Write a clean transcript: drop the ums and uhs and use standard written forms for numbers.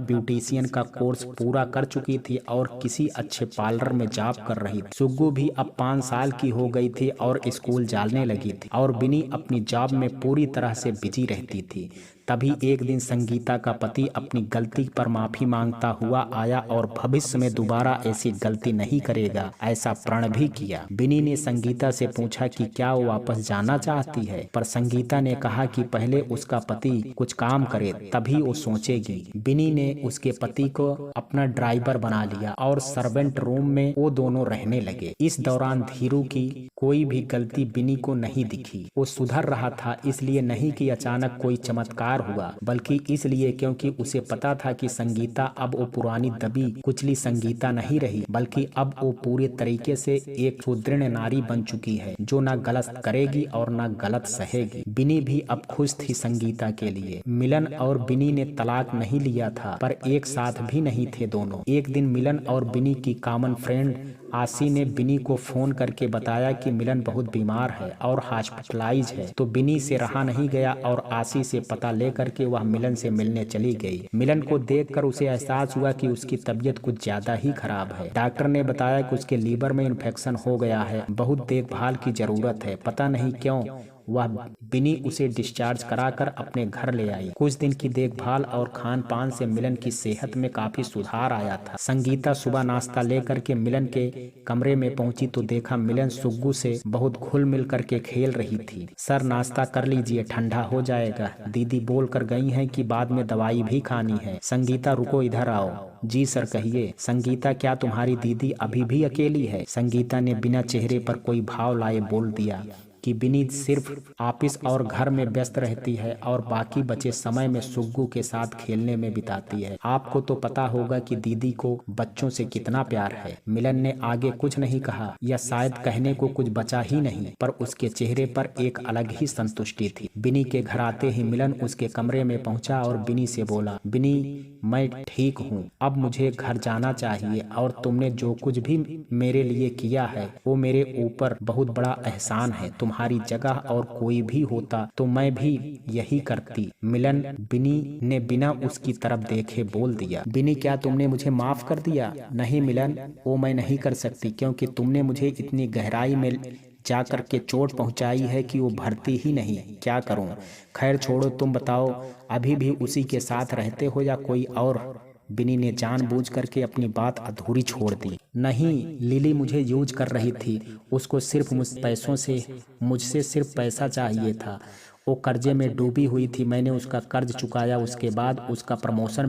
Beautician का course पूरा कर चुकी थी और किसी अच्छे पार्लर में जॉब कर रही थी। सुग्गू भी अब 5 साल की हो गई थी और स्कूल जाने लगी थी और बिनी अपनी जॉब में पूरी तरह से बिजी रहती थी। तभी एक दिन संगीता का पति अपनी गलती पर माफी मांगता हुआ आया और भविष्य में दोबारा ऐसी गलती नहीं करेगा ऐसा प्रण भी किया। बिनी ने संगीता से पूछा कि क्या वो वापस जाना चाहती है, पर संगीता ने कहा कि पहले उसका पति कुछ काम करे तभी वो सोचेगी। बिनी ने उसके पति को अपना ड्राइवर बना लिया और सर्वेंट रूम में वो दोनों रहने लगे। इस दौरान धीरू की कोई भी गलती बिनी को नहीं दिखी। वो सुधर रहा था, इसलिए नहीं कि अचानक कोई चमत्कार हुआ, बल्कि इसलिए क्योंकि उसे पता था कि संगीता अब वो पुरानी दबी कुचली संगीता नहीं रही, बल्कि अब वो पूरे तरीके से एक सुदृढ़ नारी बन चुकी है जो ना गलत करेगी और ना गलत सहेगी। बिनी भी अब खुश थी संगीता के लिए। मिलन और बिनी ने तलाक नहीं लिया था, पर एक साथ भी नहीं थे दोनों। एक दिन मिलन और बिनी की कॉमन फ्रेंड आशी ने बिनी को फोन करके बताया कि मिलन बहुत बीमार है और हॉस्पिटलाइज है। तो बिनी से रहा नहीं गया और आशी से पता लेकर के वह मिलन से मिलने चली गई। मिलन को देखकर उसे एहसास हुआ कि उसकी तबीयत कुछ ज्यादा ही खराब है। डॉक्टर ने बताया कि उसके लीवर में इन्फेक्शन हो गया है, बहुत देखभाल की जरूरत है। पता नहीं क्यों वह बिनी उसे डिस्चार्ज कराकर अपने घर ले आई। कुछ दिन की देखभाल और खान पान से मिलन की सेहत में काफी सुधार आया था। संगीता सुबह नाश्ता लेकर के मिलन के कमरे में पहुंची तो देखा मिलन सुग्गू से बहुत घुल मिल करके खेल रही थी। सर नाश्ता कर लीजिए, ठंडा हो जाएगा, दीदी बोल कर गई हैं कि बाद में दवाई भी खानी है। संगीता रुको, इधर आओ। जी सर कहिए। संगीता क्या तुम्हारी दीदी अभी भी अकेली है? संगीता ने बिना चेहरे पर कोई भाव लाए बोल दिया कि बिनी सिर्फ ऑफिस और घर में व्यस्त रहती है और बाकी बचे समय में सुग्गू के साथ खेलने में बिताती है। आपको तो पता होगा कि दीदी को बच्चों से कितना प्यार है। मिलन ने आगे कुछ नहीं कहा, या शायद कहने को कुछ बचा ही नहीं, पर उसके चेहरे पर एक अलग ही संतुष्टि थी। बिनी के घर आते ही मिलन उसके कमरे में पहुंचा और बिनी से बोला, बिनी मैं ठीक हूँ, अब मुझे घर जाना चाहिए और तुमने जो कुछ भी मेरे लिए किया है वो मेरे ऊपर बहुत बड़ा एहसान है। तुम्हारी जगह और कोई भी होता तो मैं भी यही करती। मिलन बिनी ने बिना उसकी तरफ देखे बोल दिया। बिनी क्या तुमने मुझे माफ कर दिया? नहीं मिलन, वो मैं नहीं कर सकती, क्योंकि तुमने मुझे इतनी गहराई में जा कर के चोट पहुंचाई है कि वो भरती ही नहीं। क्या करूं? खैर छोड़ो, तुम बताओ अभी भी उसी के साथ रहते हो या कोई और? बिनी ने जानबूझ करके अपनी बात अधूरी छोड़ दी। नहीं, लिली मुझे यूज कर रही थी, उसको सिर्फ मुझसे सिर्फ पैसा चाहिए था। वो कर्जे में डूबी हुई थी, मैंने उसका कर्ज चुकाया, उसके बाद उसका प्रमोशन